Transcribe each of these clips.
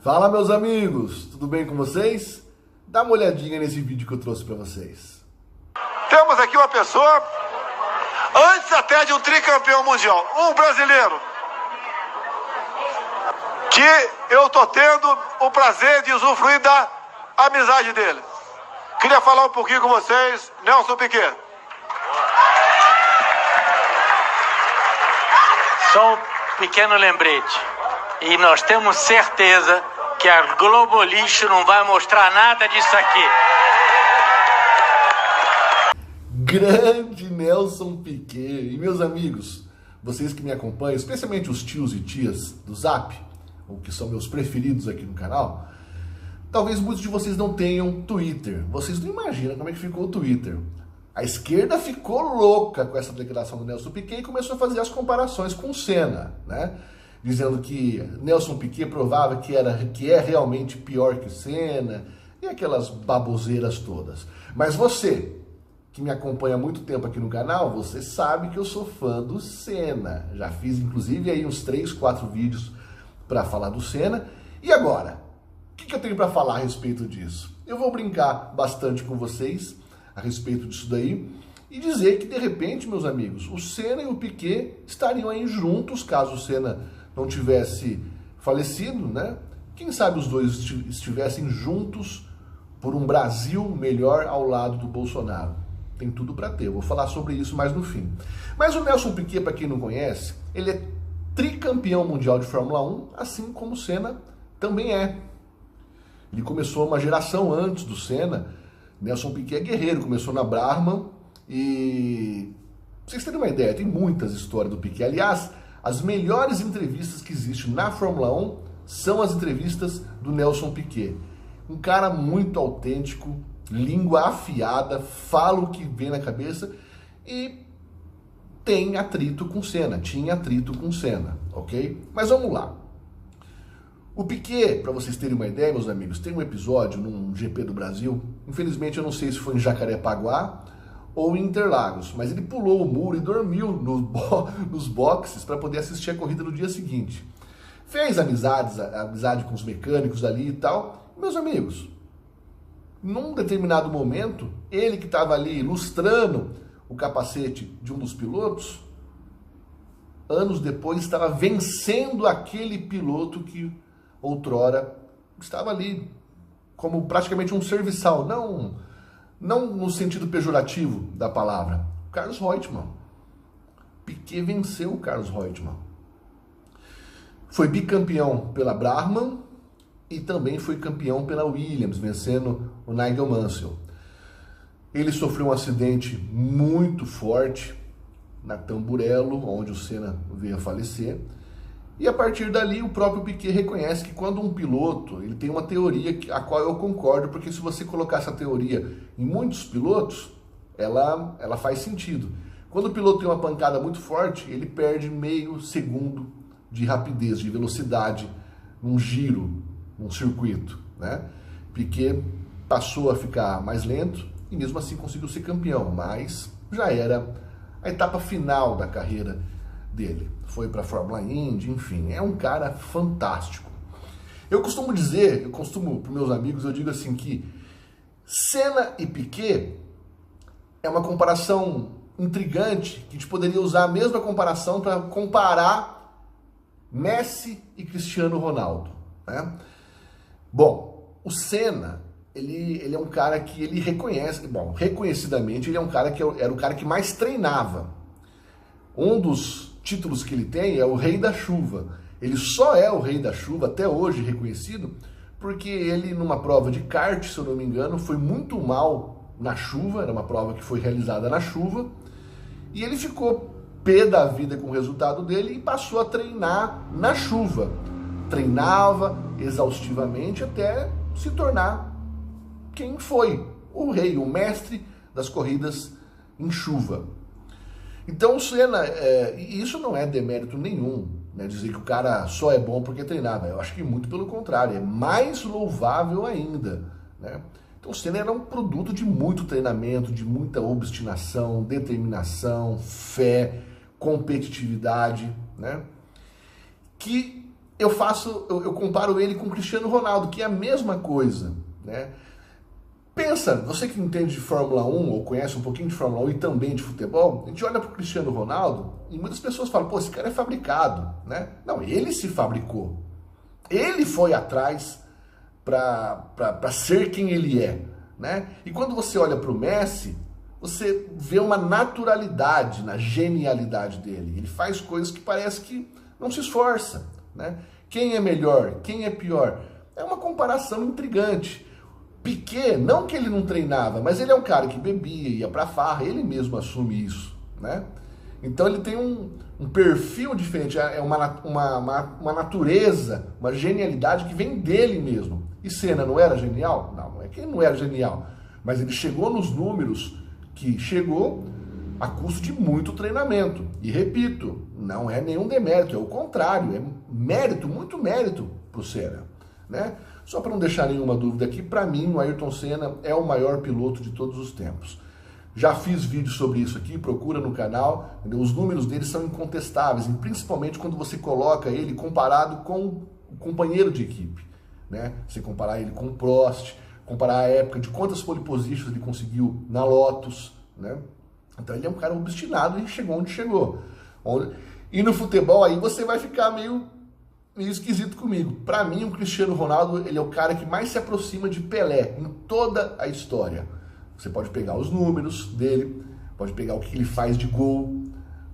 Fala, meus amigos, tudo bem com vocês? Dá uma olhadinha nesse vídeo que eu trouxe para vocês. Temos aqui uma pessoa, antes até de um tricampeão mundial, um brasileiro, que eu tô tendo o prazer de usufruir da amizade dele. Queria falar um pouquinho com vocês, Nelson Piquet. Só um pequeno lembrete. E nós temos certeza que a Globo Lixo não vai mostrar nada disso aqui. Grande Nelson Piquet. E meus amigos, vocês que me acompanham, especialmente os tios e tias do Zap, ou que são meus preferidos aqui no canal, talvez muitos de vocês não tenham Twitter. Vocês não imaginam como é que ficou o Twitter. A esquerda ficou louca com essa declaração do Nelson Piquet e começou a fazer as comparações com o Senna, né? Dizendo que Nelson Piquet provava que é realmente pior que o Senna, e aquelas baboseiras todas. Mas você, que me acompanha há muito tempo aqui no canal, você sabe que eu sou fã do Senna. Já fiz, inclusive, aí uns 3, 4 vídeos para falar do Senna. E agora? O que eu tenho para falar a respeito disso? Eu vou brincar bastante com vocês a respeito disso daí e dizer que, de repente, meus amigos, o Senna e o Piquet estariam aí juntos, caso o Senna não tivesse falecido, né? Quem sabe os dois estivessem juntos por um Brasil melhor ao lado do Bolsonaro. Tem tudo para ter, eu vou falar sobre isso mais no fim. Mas o Nelson Piquet, para quem não conhece, ele é tricampeão mundial de Fórmula 1, assim como o Senna também é. Ele começou uma geração antes do Senna. Nelson Piquet é guerreiro, começou na Brabham e... Pra vocês terem uma ideia, tem muitas histórias do Piquet. Aliás, as melhores entrevistas que existem na Fórmula 1 são as entrevistas do Nelson Piquet. Um cara muito autêntico, língua afiada, fala o que vem na cabeça e tem atrito com Senna, tinha atrito com Senna, ok? Mas vamos lá. O Piquet, para vocês terem uma ideia, meus amigos, tem um episódio num GP do Brasil, infelizmente eu não sei se foi em Jacarepaguá ou em Interlagos, mas ele pulou o muro e dormiu nos boxes para poder assistir a corrida no dia seguinte. Fez amizade com os mecânicos ali e tal. Meus amigos, num determinado momento, ele que estava ali ilustrando o capacete de um dos pilotos, anos depois estava vencendo aquele piloto que outrora estava ali como praticamente um serviçal, não no sentido pejorativo da palavra. Carlos Reutemann. Piquet venceu o Carlos Reutemann. Foi bicampeão pela Brabham e também foi campeão pela Williams, vencendo o Nigel Mansell. Ele sofreu um acidente muito forte na Tamburello, onde o Senna veio a falecer. E a partir dali o próprio Piquet reconhece que quando um piloto, ele tem uma teoria a qual eu concordo, porque se você colocar essa teoria em muitos pilotos, ela faz sentido. Quando o piloto tem uma pancada muito forte, ele perde meio segundo de rapidez, de velocidade, num giro, num circuito, né? Piquet passou a ficar mais lento e mesmo assim conseguiu ser campeão, mas já era a etapa final da carreira dele. Foi para a Fórmula Indy, enfim, é um cara fantástico. Eu costumo para meus amigos, eu digo assim que Senna e Piquet é uma comparação intrigante, que a gente poderia usar a mesma comparação para comparar Messi e Cristiano Ronaldo, né? Bom, o Senna, ele é um cara que ele reconhece, reconhecidamente ele é um cara que era o cara que mais treinava. Um dos títulos que ele tem é o Rei da Chuva. Ele só é o Rei da Chuva, até hoje reconhecido, porque ele, numa prova de kart, se eu não me engano, foi muito mal na chuva, era uma prova que foi realizada na chuva, e ele ficou pé da vida com o resultado dele e passou a treinar na chuva. Treinava exaustivamente até se tornar quem foi o rei, o mestre das corridas em chuva. Então o Senna, isso não é demérito nenhum, né, dizer que o cara só é bom porque treinava. Eu acho que muito pelo contrário, é mais louvável ainda, né? Então o Senna era um produto de muito treinamento, de muita obstinação, determinação, fé, competitividade, né? Que eu comparo ele com o Cristiano Ronaldo, que é a mesma coisa, né? Pensa, você que entende de Fórmula 1 ou conhece um pouquinho de Fórmula 1 e também de futebol, a gente olha para o Cristiano Ronaldo e muitas pessoas falam, pô, esse cara é fabricado, né? Não, ele se fabricou. Ele foi atrás para ser quem ele é, né? E quando você olha para o Messi, você vê uma naturalidade na genialidade dele. Ele faz coisas que parece que não se esforça, né? Quem é melhor? Quem é pior? É uma comparação intrigante. Piquet, não que ele não treinava, mas ele é um cara que bebia, ia pra farra, ele mesmo assume isso, né? Então ele tem um perfil diferente, é uma natureza, uma genialidade que vem dele mesmo. E Senna não era genial? Não, não é que ele não era genial, mas ele chegou nos números que chegou a custo de muito treinamento. E repito, não é nenhum demérito, é o contrário, é mérito, muito mérito pro Senna, né? Só para não deixar nenhuma dúvida aqui, para mim o Ayrton Senna é o maior piloto de todos os tempos. Já fiz vídeo sobre isso aqui, procura no canal, entendeu? Os números dele são incontestáveis, e principalmente quando você coloca ele comparado com o companheiro de equipe, né? Você comparar ele com o Prost, comparar a época de quantas pole positions ele conseguiu na Lotus, né? Então ele é um cara obstinado e chegou onde chegou. E no futebol aí você vai ficar meio esquisito comigo. Para mim, o Cristiano Ronaldo, ele é o cara que mais se aproxima de Pelé em toda a história. Você pode pegar os números dele, pode pegar o que ele faz de gol,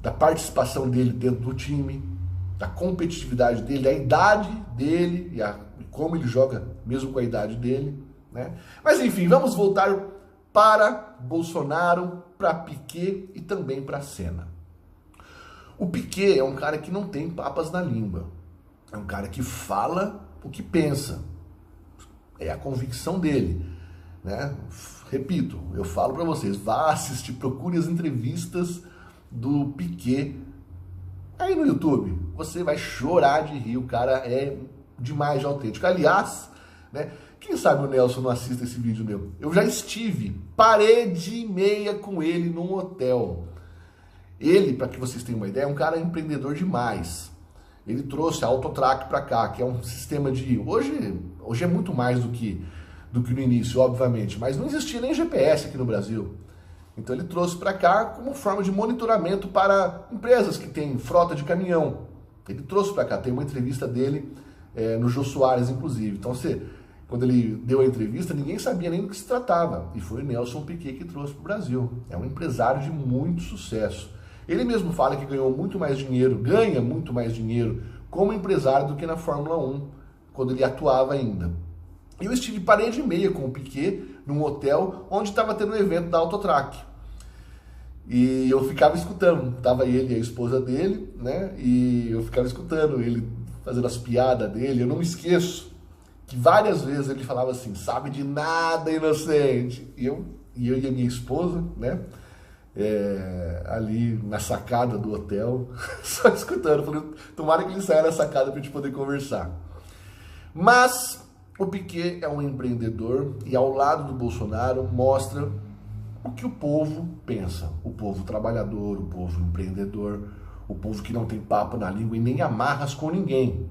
da participação dele dentro do time, da competitividade dele, da idade dele e como ele joga mesmo com a idade dele, né? Mas enfim, vamos voltar para Bolsonaro, para Piquet e também para Senna. O Piquet é um cara que não tem papas na língua. É um cara que fala o que pensa. É a convicção dele, né? Repito, eu falo para vocês, vá assistir, procure as entrevistas do Piquet aí no YouTube. Você vai chorar de rir, o cara é demais de autêntico. Aliás, né, quem sabe o Nelson não assista esse vídeo meu. Eu já estive parede e meia com ele num hotel. Ele, para que vocês tenham uma ideia, é um cara empreendedor demais. Ele trouxe a Autotrack para cá, que é um sistema de... Hoje é muito mais do que no início, obviamente, mas não existia nem GPS aqui no Brasil. Então ele trouxe para cá como forma de monitoramento para empresas que têm frota de caminhão. Ele trouxe para cá, tem uma entrevista dele no Jô Soares, inclusive. Então, quando ele deu a entrevista, ninguém sabia nem do que se tratava. E foi o Nelson Piquet que trouxe para o Brasil. É um empresário de muito sucesso. Ele mesmo fala que ganha muito mais dinheiro como empresário do que na Fórmula 1, quando ele atuava ainda. Eu estive parede e meia com o Piquet num hotel onde estava tendo um evento da Autotrack. E eu ficava escutando, estava ele e a esposa dele, né? E eu ficava escutando ele fazendo as piadas dele. Eu não me esqueço que várias vezes ele falava assim, sabe de nada, inocente. E eu e a minha esposa, né? Ali na sacada do hotel, só escutando, falei, tomara que ele saia na sacada para a gente poder conversar. Mas o Piquet é um empreendedor e ao lado do Bolsonaro mostra o que o povo pensa, o povo trabalhador, o povo empreendedor, o povo que não tem papo na língua e nem amarras com ninguém.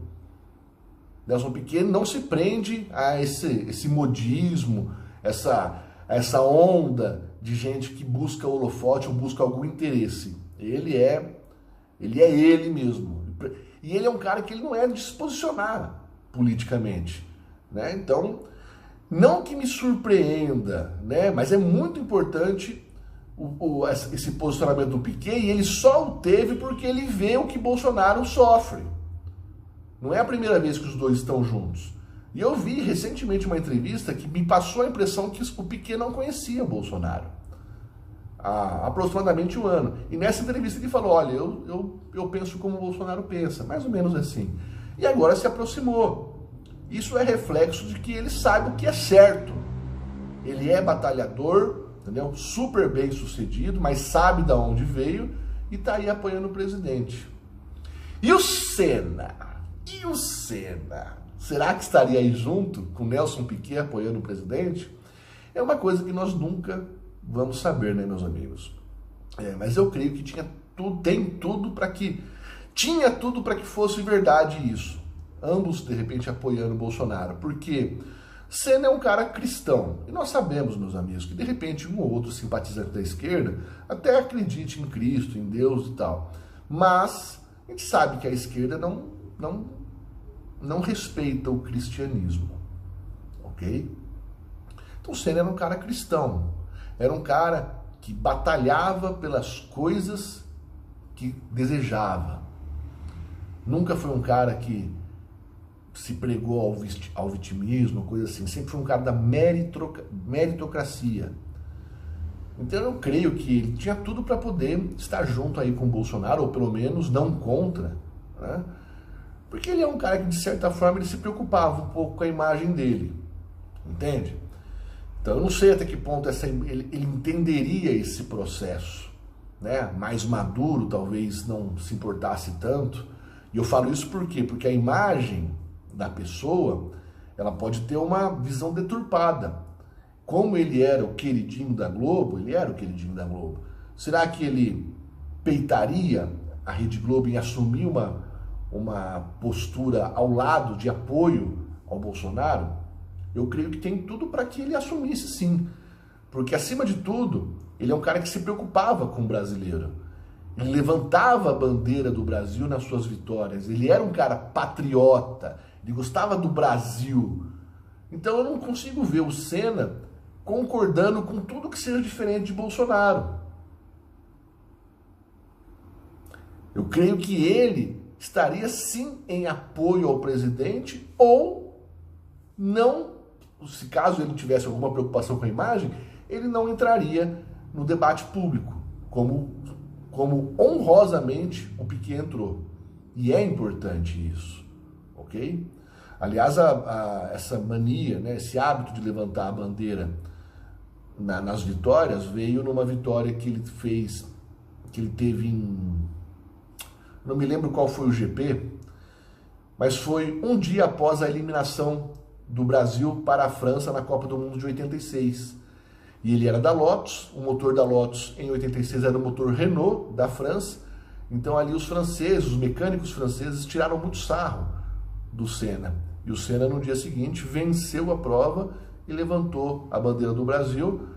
Nelson Piquet não se prende a esse modismo, essa onda de gente que busca holofote ou busca algum interesse. Ele é ele mesmo. E ele é um cara que ele não é de se posicionar politicamente, né? Então, não que me surpreenda, né? Mas é muito importante esse posicionamento do Piquet, e ele só o teve porque ele vê o que Bolsonaro sofre. Não é a primeira vez que os dois estão juntos. E eu vi recentemente uma entrevista que me passou a impressão que o Piquet não conhecia o Bolsonaro. Há aproximadamente um ano. E nessa entrevista ele falou, olha, eu penso como o Bolsonaro pensa, mais ou menos assim. E agora se aproximou. Isso é reflexo de que ele sabe o que é certo. Ele é batalhador, entendeu? Super bem sucedido, mas sabe de onde veio e está aí apoiando o presidente. E o Senna? Será que estaria aí junto com Nelson Piquet apoiando o presidente? É uma coisa que nós nunca vamos saber, né, meus amigos? Mas eu creio que tinha tudo para que fosse verdade isso. ambos de repente apoiando o Bolsonaro, porque Senna é um cara cristão, e nós sabemos, meus amigos, que de repente um ou outro simpatizante da esquerda até acredite em Cristo, em Deus e tal, mas a gente sabe que a esquerda não respeita o cristianismo, ok? Então Senna era um cara cristão, era um cara que batalhava pelas coisas que desejava. Nunca foi um cara que se pregou ao vitimismo, coisa assim. Sempre foi um cara da meritocracia. Então eu creio que ele tinha tudo para poder estar junto aí com o Bolsonaro, ou pelo menos não contra, né? Porque ele é um cara que, de certa forma, ele se preocupava um pouco com a imagem dele, entende? Então eu não sei até que ponto ele entenderia esse processo, né? Mais maduro, talvez não se importasse tanto. E eu falo isso por quê? Porque a imagem da pessoa, ela pode ter uma visão deturpada. Como ele era o queridinho da Globo, ele era o queridinho da Globo. Será que ele peitaria a Rede Globo em assumir uma postura ao lado de apoio ao Bolsonaro? Eu creio que tem tudo para que ele assumisse, sim. Porque, acima de tudo, ele é um cara que se preocupava com o brasileiro. Ele levantava a bandeira do Brasil nas suas vitórias. Ele era um cara patriota. Ele gostava do Brasil. Então eu não consigo ver o Senna concordando com tudo que seja diferente de Bolsonaro. Eu creio que ele estaria sim em apoio ao presidente, ou não, se caso ele tivesse alguma preocupação com a imagem, ele não entraria no debate público, como honrosamente o Piquet entrou. E é importante isso, ok? Aliás, essa mania, né, esse hábito de levantar a bandeira nas vitórias, veio numa vitória que ele fez, que ele teve em... não me lembro qual foi o GP, mas foi um dia após a eliminação do Brasil para a França na Copa do Mundo de 86. E ele era da Lotus, o motor da Lotus em 86 era o motor Renault da França. Então ali os franceses, os mecânicos franceses tiraram muito sarro do Senna. E o Senna no dia seguinte venceu a prova e levantou a bandeira do Brasil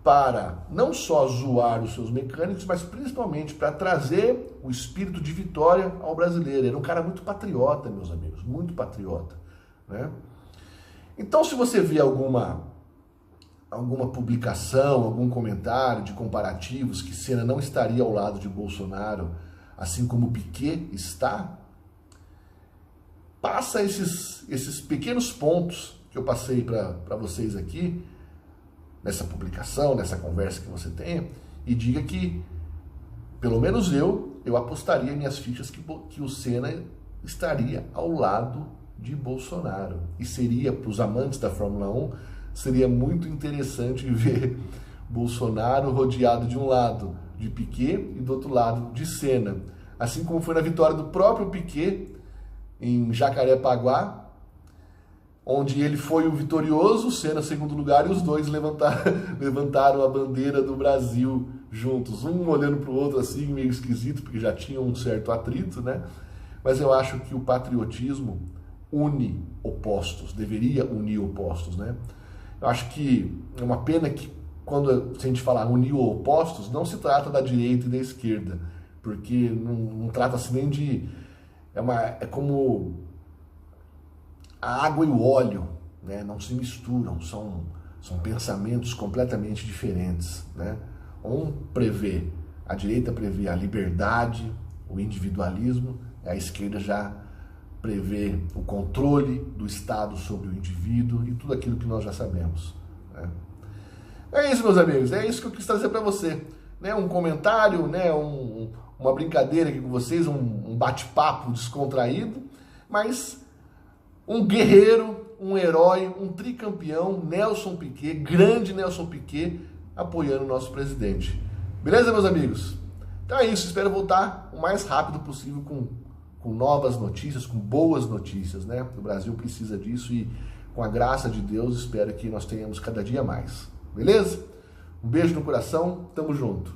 para não só zoar os seus mecânicos, mas principalmente para trazer o espírito de vitória ao brasileiro. Era um cara muito patriota, meus amigos, muito patriota, né? Então, se você vê alguma publicação, algum comentário de comparativos que Senna não estaria ao lado de Bolsonaro, assim como Piquet está, passa esses pequenos pontos que eu passei para vocês aqui, nessa publicação, nessa conversa que você tenha, e diga que, pelo menos eu apostaria minhas fichas que o Senna estaria ao lado de Bolsonaro. E seria, para os amantes da Fórmula 1, seria muito interessante ver Bolsonaro rodeado de um lado de Piquet e do outro lado de Senna. Assim como foi na vitória do próprio Piquet em Jacarepaguá, onde ele foi o vitorioso, Senna segundo lugar, e os dois levantaram a bandeira do Brasil juntos, um olhando para o outro assim, meio esquisito, porque já tinha um certo atrito, né? Mas eu acho que o patriotismo une opostos, deveria unir opostos, né? Eu acho que é uma pena que se a gente falar unir opostos, não se trata da direita e da esquerda, porque não trata-se nem de... É como a água e o óleo, né? Não se misturam, são pensamentos completamente diferentes, né? A direita prevê a liberdade, o individualismo, a esquerda já prevê o controle do Estado sobre o indivíduo e tudo aquilo que nós já sabemos, né? É isso, meus amigos, é isso que eu quis trazer para você, né? Um comentário, né? Uma brincadeira aqui com vocês, um bate-papo descontraído, mas um guerreiro, um herói, um tricampeão, Nelson Piquet, grande Nelson Piquet, apoiando o nosso presidente. Beleza, meus amigos? Então é isso, espero voltar o mais rápido possível com novas notícias, com boas notícias, né? O Brasil precisa disso e, com a graça de Deus, espero que nós tenhamos cada dia mais. Beleza? Um beijo no coração, tamo junto.